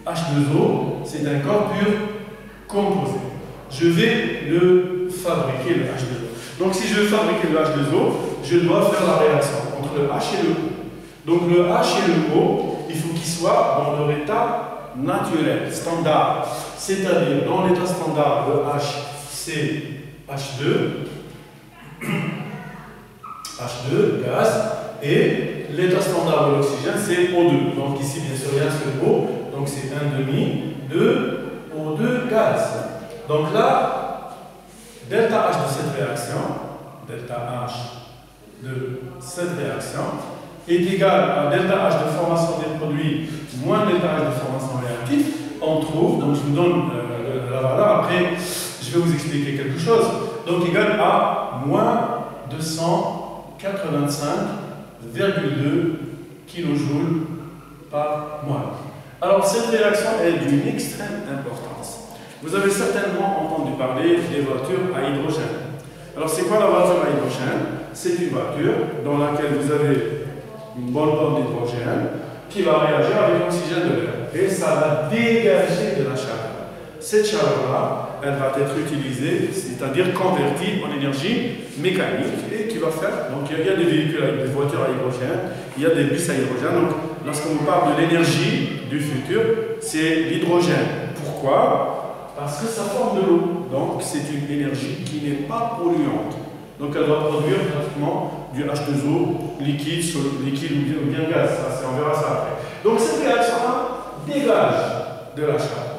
H2O, c'est un corps pur composé. Je vais le fabriquer, le H2O. Donc si je veux fabriquer le H2O, je dois faire la réaction entre le H et le O. Donc le H et le O, il faut qu'ils soient dans leur état naturel, standard. C'est-à-dire, dans l'état standard, le H, c'est H2, H2, gaz, et l'état standard de l'oxygène, c'est O2. Donc ici, bien sûr, il y a un seul O, donc c'est 1,5 de O2 gaz. Donc là, delta H de cette réaction, delta H de cette réaction, est égal à delta H de formation des produits moins delta H de formation réactif. On trouve, donc je vous donne la valeur, après je vais vous expliquer quelque chose, donc égal à moins 285,2 kJ par mois. Alors cette réaction est d'une extrême importance. Vous avez certainement entendu parler des voitures à hydrogène. Alors c'est quoi la voiture à hydrogène? C'est une voiture dans laquelle vous avez une bonne pomme d'hydrogène qui va réagir avec l'oxygène de l'air. Et ça va dégager de la chaleur. Cette chaleur-là, elle va être utilisée, c'est-à-dire convertie en énergie mécanique et qui va faire. Donc il y a des véhicules avec des voitures à hydrogène, il y a des bus à hydrogène. Donc lorsqu'on vous parle de l'énergie du futur, c'est l'hydrogène. Pourquoi? Parce que ça forme de l'eau. Donc c'est une énergie qui n'est pas polluante. Donc elle va produire pratiquement du H2O liquide ou bien gaz. On verra ça après. Donc cette réaction-là dégage de la chaleur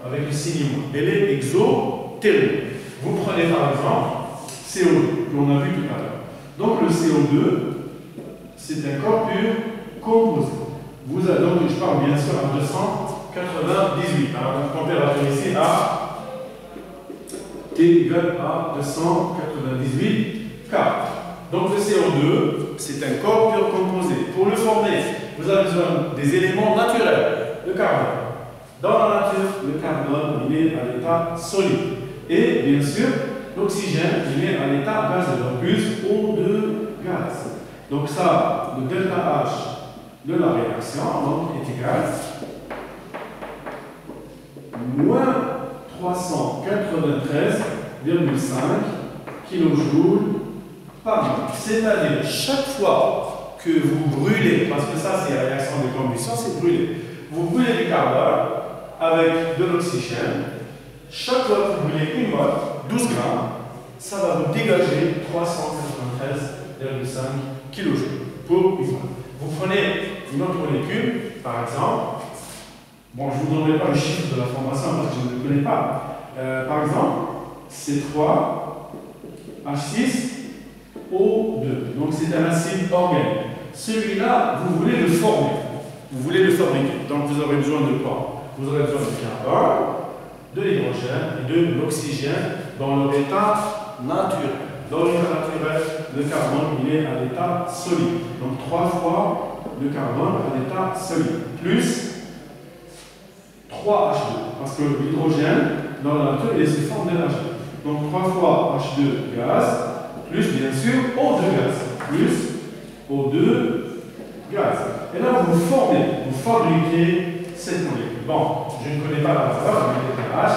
avec le signe moins. Elle est exothermique. Vous prenez par exemple CO2 qu'on a vu tout à l'heure. Donc le CO2, c'est un corps pur composé. Vous avez donc, je parle bien sûr à 298. La température ici à T égale à 298 K. Donc le CO2, c'est un corps pur composé. Pour le former, vous avez besoin des éléments naturels, le carbone. Dans la nature, le carbone, il est à l'état solide. Et bien sûr, l'oxygène, il est à l'état gazeux, donc plus O2 gaz. Donc ça, le delta H de la réaction donc, est égal à moins 393,5 kJ par mois. C'est-à-dire, chaque fois que vous brûlez, parce que ça c'est la réaction de combustion, c'est brûler. Vous brûlez du carbone avec de l'oxygène. Chaque fois que vous brûlez une mole, 12 grammes, ça va vous dégager 393,5 kJ pour une mole. Vous prenez une autre molécule, par exemple, bon, je ne vous donnerai pas le chiffre de la formation parce que je ne le connais pas. Par exemple, C3H6O2. Donc c'est un acide organique. Celui-là, vous voulez le former. Vous voulez le fabriquer. Donc vous aurez besoin de quoi? Vous aurez besoin de carbone, de l'hydrogène et de l'oxygène dans leur état naturel. Dans l'état naturel, le carbone il est à l'état solide. Donc 3 fois le carbone à l'état solide. Plus 3H2. Parce que l'hydrogène, dans la nature, il est sous forme de H2. Donc 3 fois H2 gaz, plus bien sûr O2 gaz. Plus O2 gaz. Et là, vous formez, vous fabriquez cette molécule. Bon, je ne connais pas la valeur, mais les pH,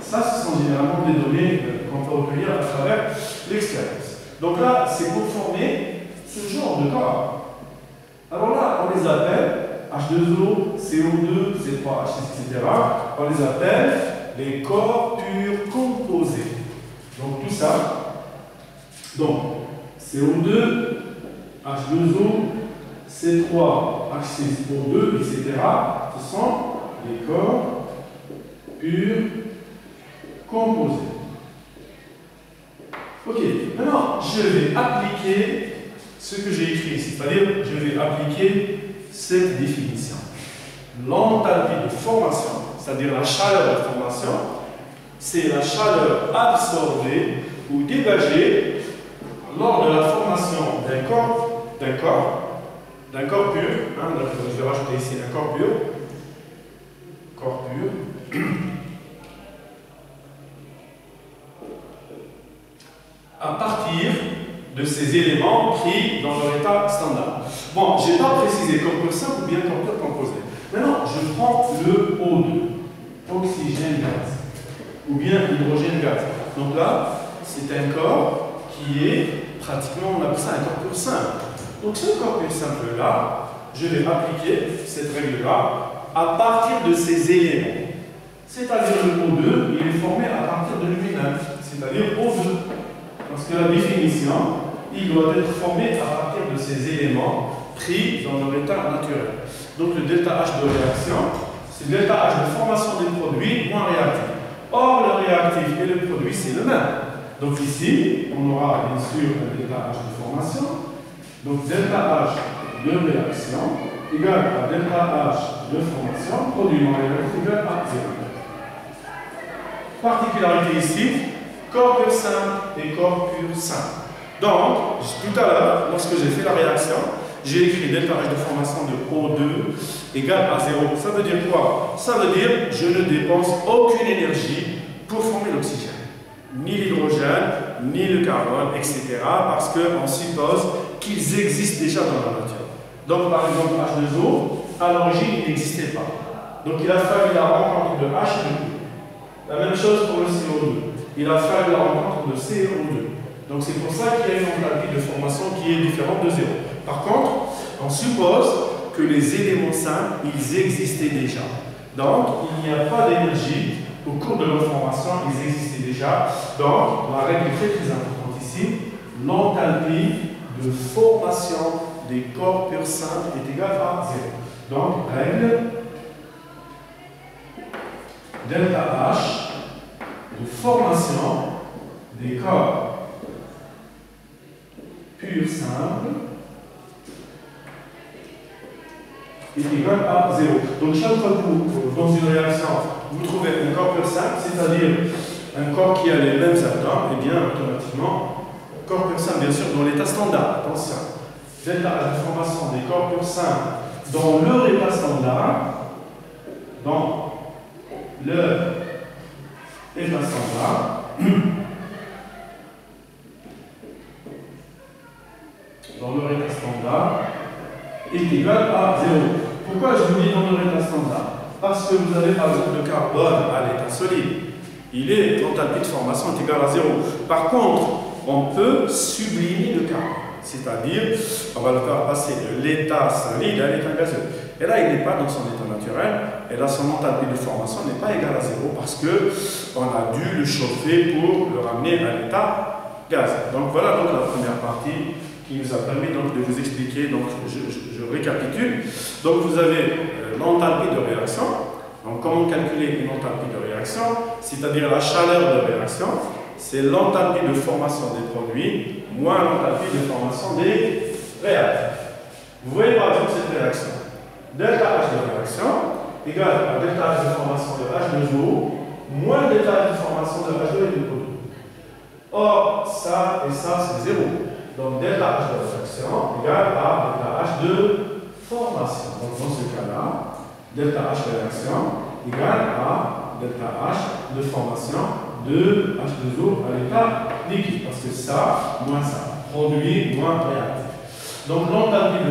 ça, ce sont généralement des données qu'on peut recueillir à travers l'expérience. Donc là, c'est pour former ce genre de corps. Alors là, on les appelle H2O, CO2, C3H6, etc. On les appelle les corps purs composés. Donc tout ça, donc CO2, H2O, C3H6O2, etc. Ce sont les corps purs composés. Ok, maintenant je vais appliquer ce que j'ai écrit ici, c'est-à-dire je vais appliquer cette définition. L'enthalpie de formation, c'est-à-dire la chaleur de formation, c'est la chaleur absorbée ou dégagée lors de la formation d'un corps pur. Hein, je vais rajouter ici un corps pur. À partir de ces éléments pris dans leur état standard. Bon, je n'ai pas précisé corps pur simple ou bien corps pur composé. Maintenant, je je prends le O2, oxygène gaz, ou bien hydrogène gaz. Donc là, c'est un corps qui est pratiquement, on appelle ça un corps pur simple. Donc ce corps pur simple-là, je vais appliquer cette règle-là à partir de ces éléments. C'est-à-dire le O2, il est formé à partir de lui-même, c'est-à-dire O2. Parce que la définition, il doit être formé à partir de ces éléments pris dans leur état naturel. Donc le delta H de réaction, c'est le delta H de formation des produits moins réactifs. Or, le réactif et le produit, c'est le même. Donc ici, on aura bien sûr un delta H de formation. Donc delta H de réaction égale à delta H de formation, produit moins réactif égale à 0. Particularité ici, corps pur simple et corps pur simple. Donc, tout à l'heure, lorsque j'ai fait la réaction, j'ai écrit delta H de formation de O2 égale à 0. Ça veut dire quoi? Ça veut dire que je ne dépense aucune énergie pour former l'oxygène. Ni l'hydrogène, ni le carbone, etc. Parce qu'on suppose qu'ils existent déjà dans la nature. Donc, par exemple, H2O, à l'origine, il n'existait pas. Donc, il a fallu la rencontre de H et de O. La même chose pour le CO2. Il a fallu la rencontre de CO2. Donc c'est pour ça qu'il y a une enthalpie de formation qui est différente de 0. Par contre, on suppose que les éléments simples, ils existaient déjà. Donc, il n'y a pas d'énergie au cours de leur formation, ils existaient déjà. Donc, la règle est très importante ici. L'enthalpie de formation des corps purs simples est égale à 0. Donc, règle delta H de formation des corps pur simple est égal à 0. Donc chaque fois que vous, dans une réaction, vous trouvez un corps pur simple, c'est-à-dire un corps qui a les mêmes atomes, et bien automatiquement, corps pur simple, bien sûr, dans l'état standard, attention. Delta H de formation des corps pur simples dans leur état standard, dans leur état standard, dans leur état standard est égal à 0. Pourquoi je vous dis dans leur état standard? Parce que vous avez par exemple le carbone à l'état solide. L'enthalpie de formation est égale à 0. Par contre, on peut sublimer le carbone. C'est-à-dire, on va le faire passer de l'état solide à l'état gazeux. Et là, il n'est pas dans son état naturel. Et là, son enthalpie de formation n'est pas égale à 0 parce qu'on a dû le chauffer pour le ramener à l'état gaz. Donc voilà donc la première partie qui nous a permis donc de vous expliquer. Donc je récapitule. Donc vous avez l'enthalpie de réaction. Donc comment calculer une enthalpie de réaction? C'est-à-dire la chaleur de réaction. C'est l'enthalpie de formation des produits moins l'enthalpie de formation des réactifs. Vous voyez par exemple cette réaction. Delta H de réaction égale à delta H de formation de H2O moins delta H de formation de H2 et de O2. Or, ça et ça, c'est 0. Donc, delta H de réaction égale à delta H de formation. Donc, dans ce cas-là, delta H de réaction égale à delta H de formation de H2O à l'état liquide. Parce que ça, moins ça. Produit, moins réactif. Donc, l'enthalpie de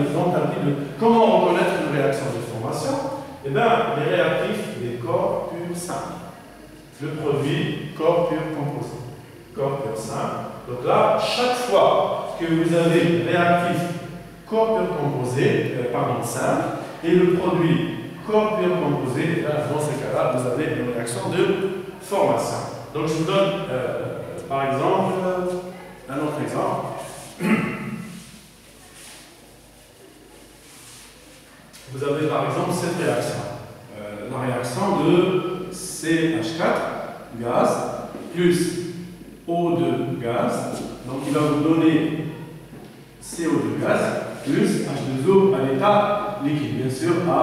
comment reconnaître une réaction de formation? Eh bien, les réactifs des corps purs simples. Le produit, corps pur composé. Corps pur simple. Donc là, chaque fois que vous avez réactif corps pur composé, simple, et le produit corps pur composé, dans ce cas-là, vous avez une réaction de formation. Donc je vous donne par exemple un autre exemple. Vous avez par exemple cette réaction. La réaction de CH4 gaz plus O2 gaz. Donc il va vous donner CO2 gaz plus H2O à l'état liquide. Bien sûr, à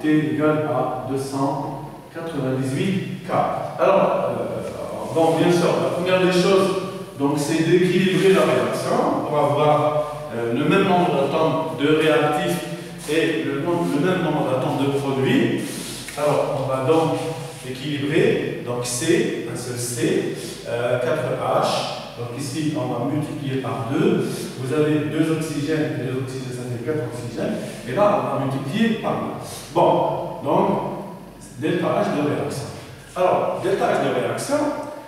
T égale à 298 K. Alors, bon, bien sûr, la première des choses, c'est d'équilibrer la réaction pour avoir le même nombre d'atomes de réactifs et le même nombre d'atomes de produits. Alors, on va donc équilibrer, donc C, un seul C, 4H, donc ici on va multiplier par 2, vous avez 2 oxygènes, et 2 oxygènes, ça fait 4 oxygènes, et là on va multiplier par 2. Bon, donc delta H de réaction. Alors, delta H de réaction,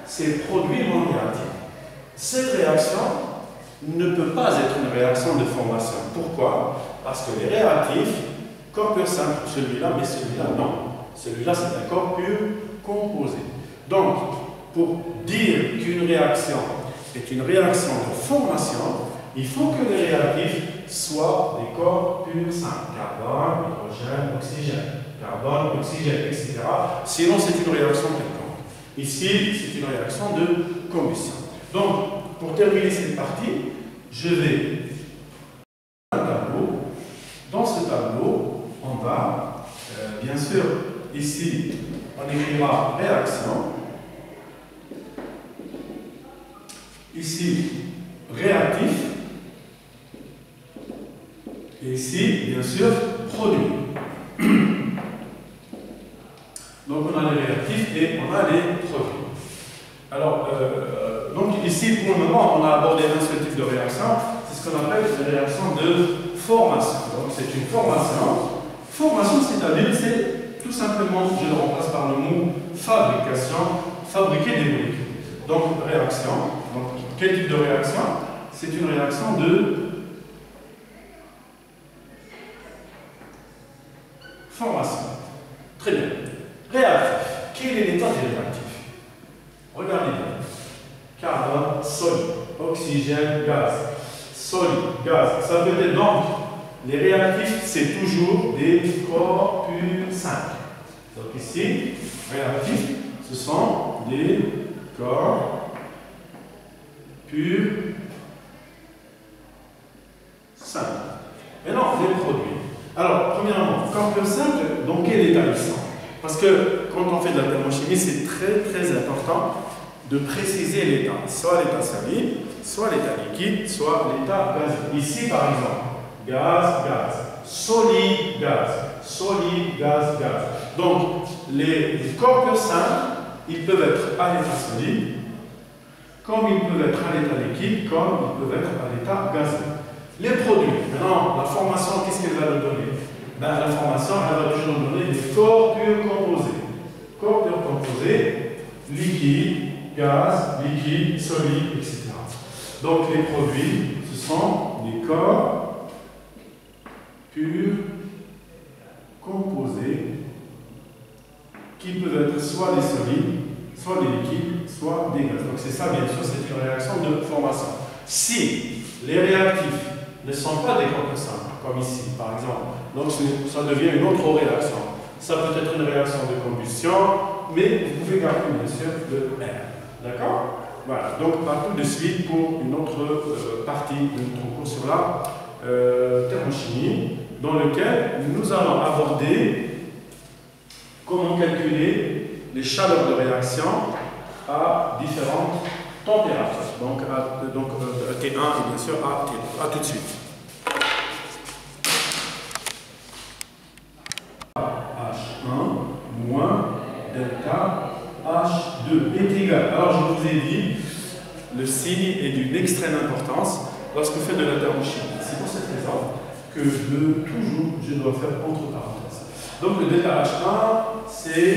c'est produit non réactif. Cette réaction ne peut pas être une réaction de formation. Pourquoi? Parce que les réactifs, corps pur simple, celui-là, mais celui-là, non. Celui-là, c'est un corps pur composé. Donc, pour dire qu'une réaction est une réaction de formation, il faut que les réactifs soient des corps purs simples. Carbone, hydrogène, oxygène. Carbone, oxygène, etc. Sinon, c'est une réaction quelconque. Ici, c'est une réaction de combustion. Donc, pour terminer cette partie, je vais un tableau. Dans ce tableau, on va, bien sûr, ici, on écrira réaction. Ici, réactif. Et ici, bien sûr, produit. Donc, on a les réactifs et on a les produits. Alors, donc ici, pour le moment, on a abordé un seul type de réaction. C'est ce qu'on appelle une réaction de formation. Donc, c'est une formation. Formation, c'est-à-dire, c'est tout simplement, je le remplace par le mot fabrication, fabriquer des molécules. Donc, réaction. Donc, quel type de réaction? C'est une réaction de formation. Très bien. Réactif. Quel est l'état des réactifs? Regardez bien. Carbone, solide. Oxygène, gaz. Solide, gaz. Ça veut dire donc, les réactifs, c'est toujours des corps purs simples. Donc ici, réactifs, ce sont des corps purs simples. Maintenant, les produits. Alors, premièrement, corps purs simples, dans quel état ils sont? Parce que quand on fait de la thermochimie, c'est très important de préciser l'état. Soit l'état solide, soit l'état liquide, soit l'état gazeux. Ici, par exemple, gaz, gaz, solide, gaz, solide, gaz, gaz. Donc, les corps purs simples, ils peuvent être à l'état solide, comme ils peuvent être à l'état liquide, comme ils peuvent être à l'état gazeux. Les produits, maintenant, la formation, qu'est-ce qu'elle va nous donner? Ben, la formation, elle va toujours nous donner des corps purs composés. Corps purs composés, liquide, gaz, liquide, solide, etc. Donc les produits, ce sont des corps purs composés qui peuvent être soit des solides, soit des liquides, soit des gaz. Donc c'est ça, bien sûr, c'est une réaction de formation. Si les réactifs ne sont pas des corps simples, comme ici, par exemple, donc ça devient une autre réaction. Ça peut être une réaction de combustion, mais vous pouvez garder, bien sûr, le R. D'accord? Voilà, donc à tout de suite pour une autre partie de notre cours sur la thermochimie, dans lequel nous allons aborder comment calculer les chaleurs de réaction à différentes températures. Donc, T1 et bien sûr à T2. À tout de suite. H1 moins delta H2 est égal. Alors je vous ai dit, le signe est d'une extrême importance lorsque vous faites de la thermochimie. C'est pour cette raison que je dois faire entre parenthèses. Donc le delta H1, c'est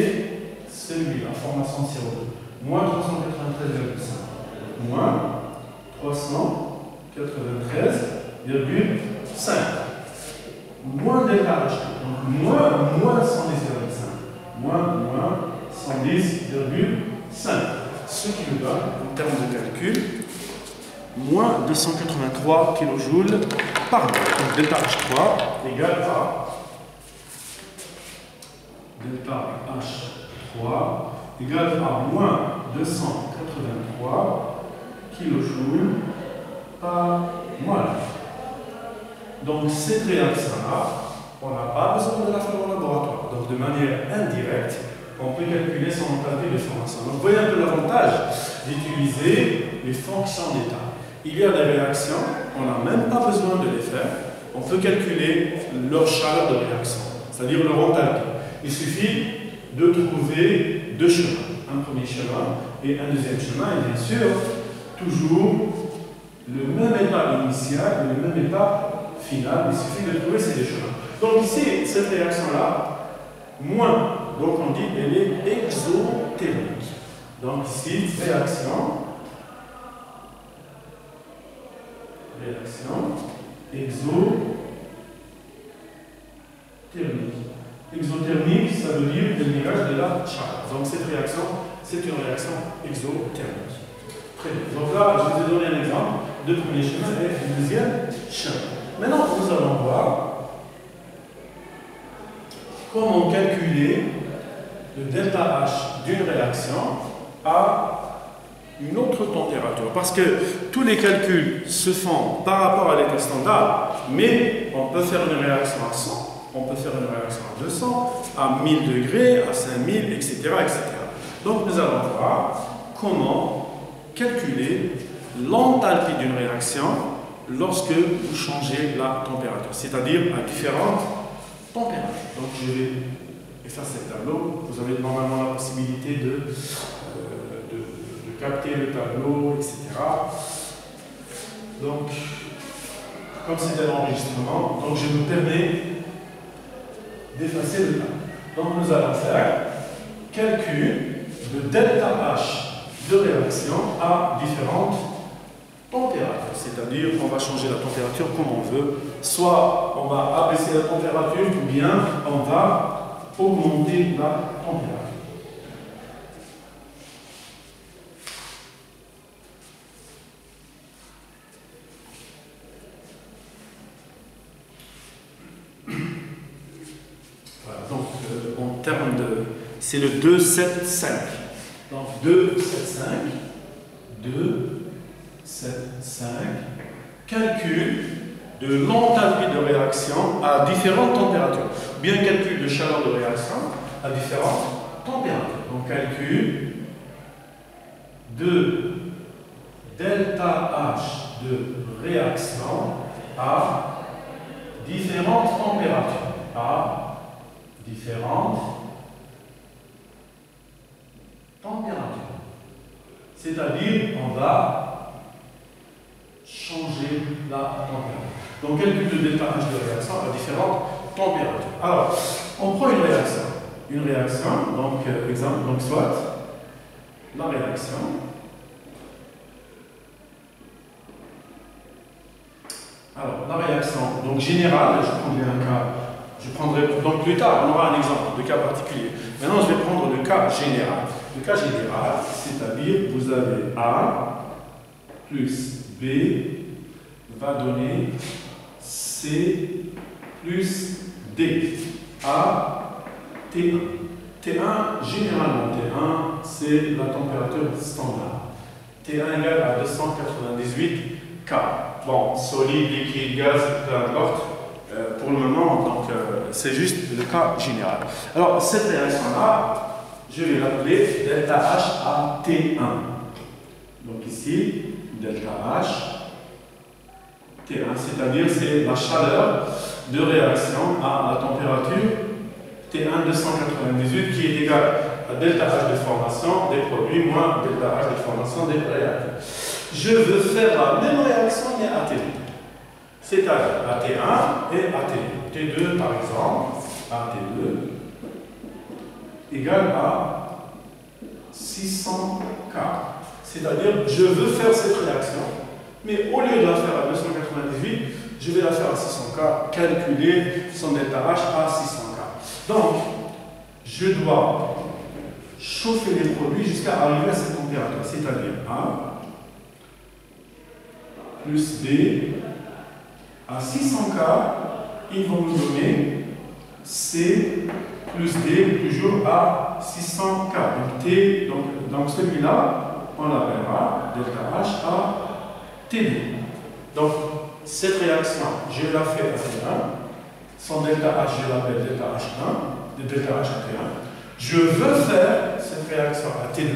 celui-là, formation de CO2. Moins 393,5. Moins 393,5. Moins delta H2. Donc moins 110,5. Moins 110,5. Ce qui nous donne, en termes de calcul, moins 283 kJ par mol. Donc delta H3 égale à delta H3 égale à moins 283 kJ par mol. Donc cette réaction-là, on n'a pas besoin de la faire au laboratoire. Donc de manière indirecte, on peut calculer son enthalpie de formation. Donc vous voyez un peu l'avantage d'utiliser les fonctions d'état. Il y a des réactions, on n'a même pas besoin de les faire. On peut calculer leur chaleur de réaction, c'est-à-dire leur enthalpie. Il suffit de trouver deux chemins. Un premier chemin et un deuxième chemin. Et bien sûr, toujours le même état initial et le même état final. Il suffit de trouver ces deux chemins. Donc ici, cette réaction-là, moins. Donc on dit elle est exothermique. Donc ici, réaction exothermique. Exothermique, ça veut dire qu'elle dégage de la chaleur. Donc cette réaction, c'est une réaction exothermique. Très bien. Donc là, je vous ai donné un exemple de premier chemin et de deuxième chemin. Maintenant, nous allons voir comment calculer le delta H d'une réaction à une autre température. Parce que tous les calculs se font par rapport à l'état standard, mais on peut faire une réaction à 100, on peut faire une réaction à 200, à 1000 degrés, à 5000, etc., etc. Donc nous allons voir comment calculer l'enthalpie d'une réaction lorsque vous changez la température, c'est-à-dire à différentes températures. Donc je vais effacer le tableau. Vous avez normalement la possibilité de capter le tableau, etc. Donc, comme c'est un enregistrement, donc je me permets d'effacer le tableau. Donc nous allons faire calcul de delta H de réaction à différentes températures. C'est-à-dire qu'on va changer la température comme on veut. Soit on va abaisser la température ou bien on va augmenter la température. C'est le 275. Donc 275, calcul de l'enthalpie de réaction à différentes températures. Bien calcul de chaleur de réaction à différentes températures. Donc calcul de delta H de réaction à différentes températures. À différentes température. C'est-à-dire, on va changer la température. Donc, calcul de delta H de réaction à différentes températures. Alors, on prend une réaction. Une réaction, donc, exemple, donc soit la réaction. Alors, la réaction, donc générale, je prendrai donc plus tard, on aura un exemple de cas particulier. Maintenant, je vais prendre le cas général. Le cas général, c'est-à-dire vous avez A plus B va donner C plus D. A, T1. T1, généralement, T1, c'est la température standard. T1 égale à 298 K. Bon, solide, liquide, gaz, peu importe. Pour le moment, donc c'est juste le cas général. Alors, cette réaction-là, je vais l'appeler delta H à T1. Donc ici, delta H, T1, c'est-à-dire c'est la chaleur de réaction à la température T1 298 qui est égale à delta H de formation des produits moins delta H de formation des réacteurs. Je veux faire la même réaction mais à T2. C'est-à-dire à T1 et à T2. T2 par exemple, à T2 égale à 600K. C'est-à-dire, je veux faire cette réaction, mais au lieu de la faire à 298, je vais la faire à 600K, calculer son delta H à 600K. Donc, je dois chauffer les produits jusqu'à arriver à cette température, c'est-à-dire A plus B à 600K, ils vont nous donner C plus D toujours à 600K. Donc T, donc celui-là, on l'appellera delta H à T2. Donc cette réaction, je la fais à T1. Son delta H, je l'appelle delta H1, delta H à T1. Je veux faire cette réaction à T2.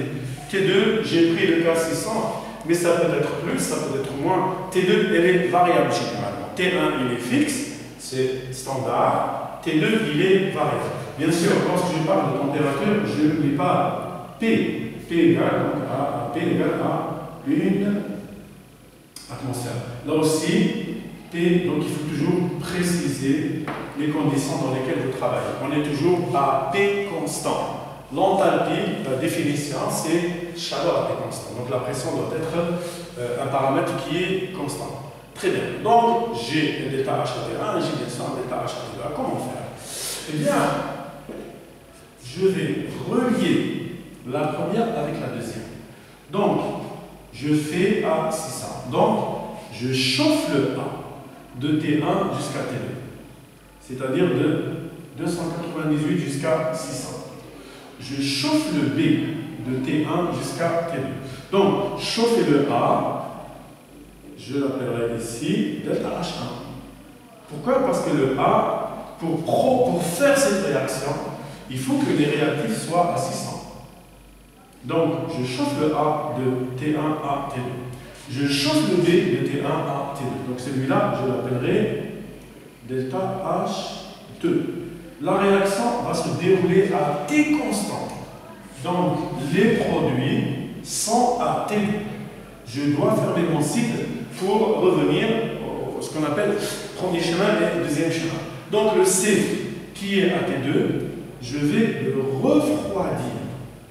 T2, j'ai pris le cas 600, mais ça peut être plus, ça peut être moins. T2, elle est variable généralement. T1, il est fixe, c'est standard. T2, il est variable. Bien sûr, lorsque je parle de température, je n'oublie pas P. P égale à 1 atmosphère. Là aussi, P, donc il faut toujours préciser les conditions dans lesquelles vous travaillez. On est toujours à P constant. L'enthalpie, la définition, c'est chaleur à P constant. Donc la pression doit être un paramètre qui est constant. Très bien. Donc j'ai un delta H à T1 et j'ai bien sûr un delta H à T2. Comment faire? Eh bien, je vais relier la première avec la deuxième. Donc, je fais à 600. Donc, je chauffe le A de T1 jusqu'à T2. C'est-à-dire de 298 jusqu'à 600. Je chauffe le B de T1 jusqu'à T2. Donc, chauffer le A, je l'appellerai ici delta H1. Pourquoi? Parce que le A, pour faire cette réaction, il faut que les réactifs soient à 600. Donc, je chauffe le A de T1 à T2. Je chauffe le B de T1 à T2. Donc, celui-là, je l'appellerai delta H2. La réaction va se dérouler à T constant. Donc, les produits sont à T2. Je dois fermer mon cycle pour revenir à ce qu'on appelle premier chemin et deuxième chemin. Donc, le C qui est à T2, je vais le refroidir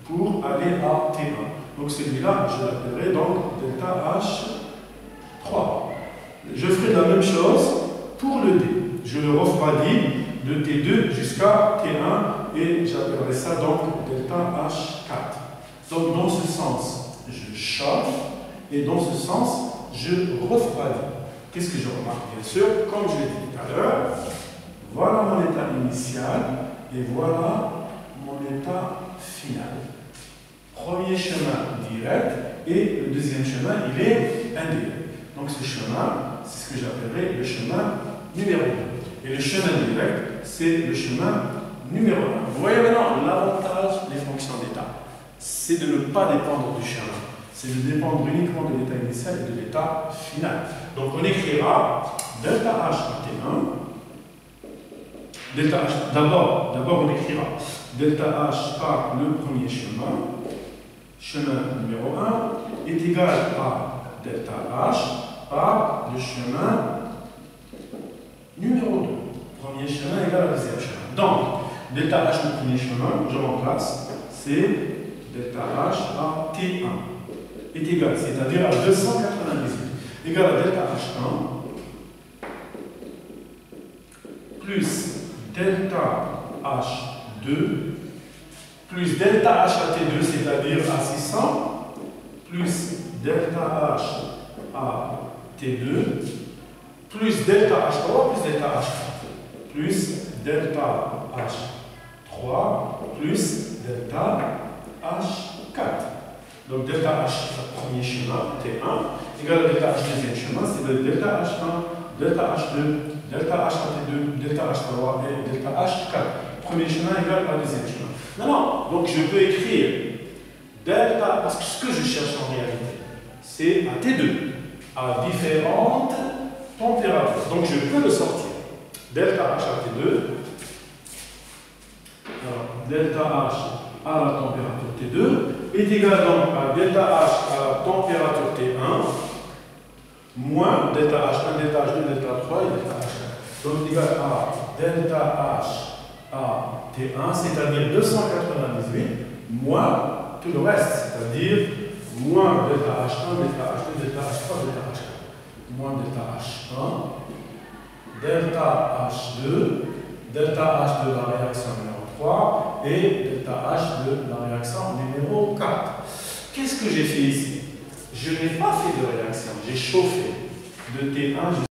pour aller à T1. Donc celui-là, je l'appellerai donc delta H3. Je ferai la même chose pour le D. Je le refroidis de T2 jusqu'à T1 et j'appellerai ça donc delta H4. Donc dans ce sens, je chauffe et dans ce sens, je refroidis. Qu'est-ce que je remarque? Bien sûr, comme je l'ai dit tout à l'heure, voilà mon état initial et voilà mon état final. Premier chemin direct et le deuxième chemin, il est indirect. Donc ce chemin, c'est ce que j'appellerai le chemin numéro 2. Et le chemin direct, c'est le chemin numéro 1. Vous voyez maintenant l'avantage des fonctions d'état. C'est de ne pas dépendre du chemin. C'est de dépendre uniquement de l'état initial et de l'état final. Donc on écrira delta H à T1. Delta H, d'abord on écrira delta H par le premier chemin. Chemin numéro 1 est égal à delta H par le chemin numéro 2. Premier chemin égal à deuxième chemin. Donc, delta H le premier chemin, je remplace, c'est delta H à T1 est égal, c'est-à-dire à 298, égal à delta H1 plus delta H2 plus delta H à T2, c'est-à-dire à 600, plus delta H à T2, plus delta H3, plus delta H4, plus delta H3, plus delta H4. Donc delta H premier chemin, T1, égal à delta H deuxième chemin, c'est le delta H1, delta H2, delta H à T2, delta H3 et delta H4. Premier chemin égal à deuxième chemin. Maintenant, donc je peux écrire delta, parce que ce que je cherche en réalité, c'est à T2, à différentes températures. Donc je peux le sortir. Delta H à T2, alors delta H à la température T2 est égal donc à delta H à la température T1 moins delta H1, delta H2, delta H3 et delta H4. Donc égal à delta H à T1, c'est-à-dire 298, moins tout le reste, c'est-à-dire moins delta H1, delta H2, delta H3, delta H4. Moins delta H1, delta H2, delta H de la réaction numéro 3 et delta H de la réaction numéro 4. Qu'est-ce que j'ai fait ici? Je n'ai pas fait de réaction, j'ai chauffé de T1 jusqu'à